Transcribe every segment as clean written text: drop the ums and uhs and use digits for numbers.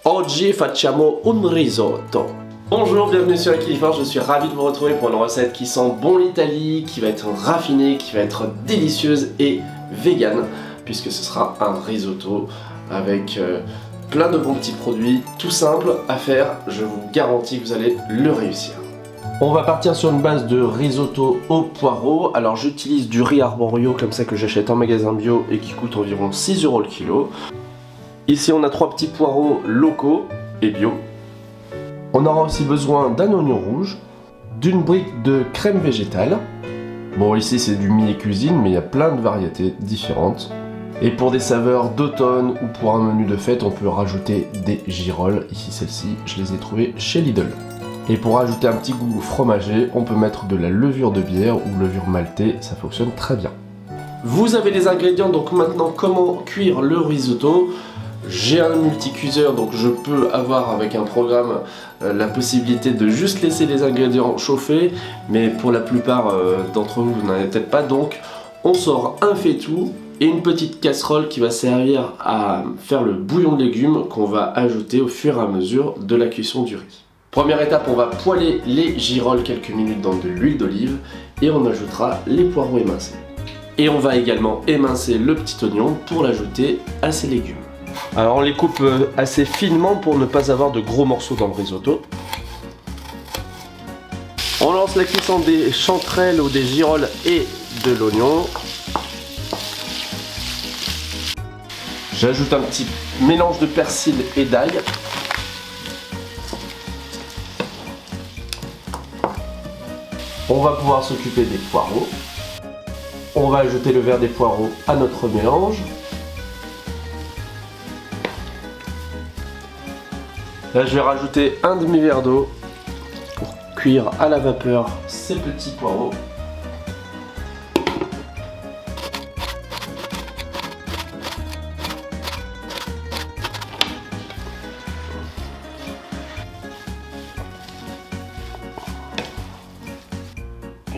Oggi facciamo un risotto. Bonjour, bienvenue sur Equilibre, je suis ravi de vous retrouver pour une recette qui sent bon l'Italie, qui va être raffinée, qui va être délicieuse et végane, puisque ce sera un risotto avec plein de bons petits produits, tout simple à faire, je vous garantis que vous allez le réussir. On va partir sur une base de risotto au poireau. Alors j'utilise du riz arborio comme ça que j'achète en magasin bio et qui coûte environ 6 € le kilo. Ici on a 3 petits poireaux locaux et bio. On aura aussi besoin d'un oignon rouge, d'une brique de crème végétale. Bon ici c'est du mini-cuisine mais il y a plein de variétés différentes. Et pour des saveurs d'automne ou pour un menu de fête on peut rajouter des girolles. Ici celles-ci je les ai trouvées chez Lidl. Et pour rajouter un petit goût fromager, on peut mettre de la levure de bière ou levure maltée, ça fonctionne très bien. Vous avez les ingrédients, donc maintenant comment cuire le risotto. J'ai un multicuiseur, donc je peux avoir avec un programme la possibilité de juste laisser les ingrédients chauffer, mais pour la plupart d'entre vous, vous n'en avez peut-être pas, donc on sort un faitout et une petite casserole qui va servir à faire le bouillon de légumes qu'on va ajouter au fur et à mesure de la cuisson du riz. Première étape, on va poêler les girolles quelques minutes dans de l'huile d'olive et on ajoutera les poireaux émincés. Et on va également émincer le petit oignon pour l'ajouter à ces légumes. Alors on les coupe assez finement pour ne pas avoir de gros morceaux dans le risotto. On lance la cuisson des chanterelles ou des girolles et de l'oignon. J'ajoute un petit mélange de persil et d'ail. On va pouvoir s'occuper des poireaux. On va ajouter le verre des poireaux à notre mélange. Là, je vais rajouter un demi-verre d'eau pour cuire à la vapeur ces petits poireaux.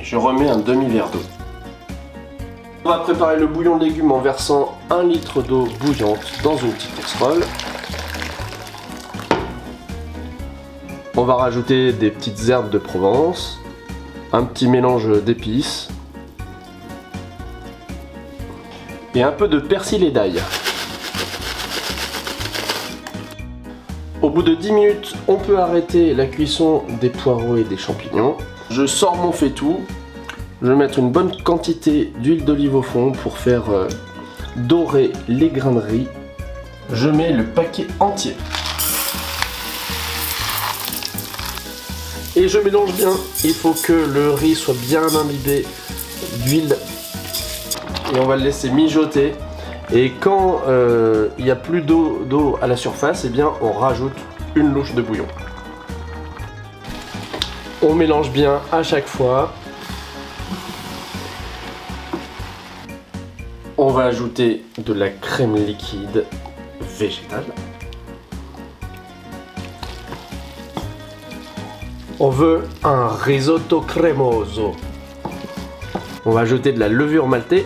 Je remets un demi-verre d'eau. On va préparer le bouillon de légumes en versant 1 litre d'eau bouillante dans une petite casserole. On va rajouter des petites herbes de Provence, un petit mélange d'épices et un peu de persil et d'ail. Au bout de 10 minutes, on peut arrêter la cuisson des poireaux et des champignons. Je sors mon faitout. Je vais mettre une bonne quantité d'huile d'olive au fond pour faire dorer les grains de riz. Je mets le paquet entier. Et je mélange bien. Il faut que le riz soit bien imbibé d'huile. Et on va le laisser mijoter. Et quand il n'y a plus d'eau à la surface, eh bien on rajoute une louche de bouillon. On mélange bien à chaque fois. On va ajouter de la crème liquide végétale. On veut un risotto cremoso. On va ajouter de la levure maltée.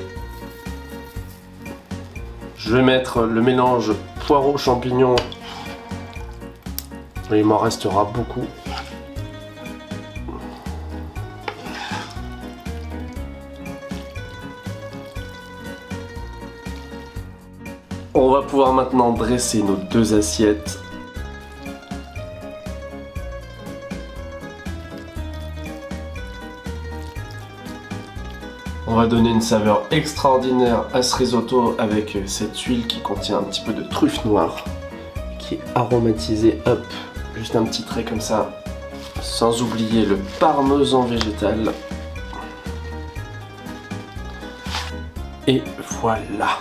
Je vais mettre le mélange poireaux champignons. Il m'en restera beaucoup. On va pouvoir maintenant dresser nos deux assiettes. On va donner une saveur extraordinaire à ce risotto avec cette huile qui contient un petit peu de truffe noire, qui est aromatisée, hop, juste un petit trait comme ça, sans oublier le parmesan végétal. Et voilà.